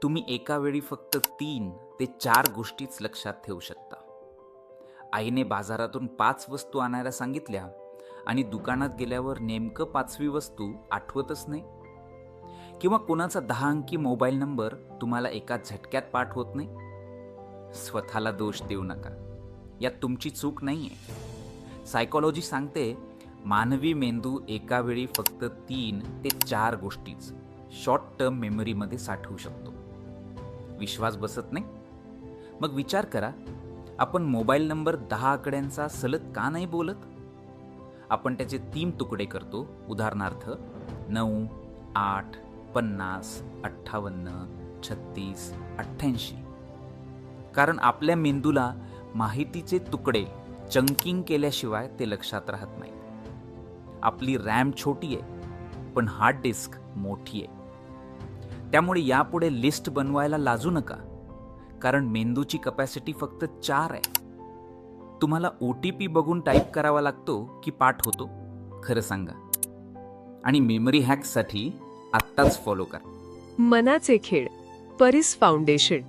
तुम्ही एका वेळी फक्त 3 ते 4 गोष्टीच लक्षात ठेवू शकता. आईने बाजारातून 5 वस्तू आणायला सांगितल्या आणि दुकानात गेल्यावर नेमकं 5वी वस्तू आठवतच नाही. किंवा कोणाचा 10 अंकी मोबाईल नंबर तुम्हाला एका झटक्यात पाठ होत नाही. स्वतःला दोष देऊ नका, यात तुमची चूक नाहीये. सायकोलॉजी सांगते मानवी मेंदू एका वेळी फक्त 3 ते 4 गोष्टीच शॉर्ट टर्म मेमरीमध्ये साठवू शकतो. विश्वास बसत नाही? मग विचार करा, आपण मोबाईल नंबर 10 आकड्यांचा सलग का नाही बोलत? आपण त्याचे 3 तुकडे करतो. उदाहरणार्थ 9, 8, 50, 58, 36, 88. कारण आपल्या मेंदूला माहितीचे तुकडे चंकिंग केल्याशिवाय ते लक्षात राहत नाही. आपली रॅम छोटी आहे, पण हार्ड डिस्क मोठी आहे. त्यामुळे यापुढे लिस्ट बनवायला लाजू नका, कारण मेंदूची कपॅसिटी फक्त 4 आहे. तुम्हाला OTP बघून टाईप करावा लागतो की पाठ होतो? खरं सांगा. आणि मेमरी हॅक्ससाठी आत्ताच फॉलो करा. मनाचे खेळ, परिस फाउंडेशन.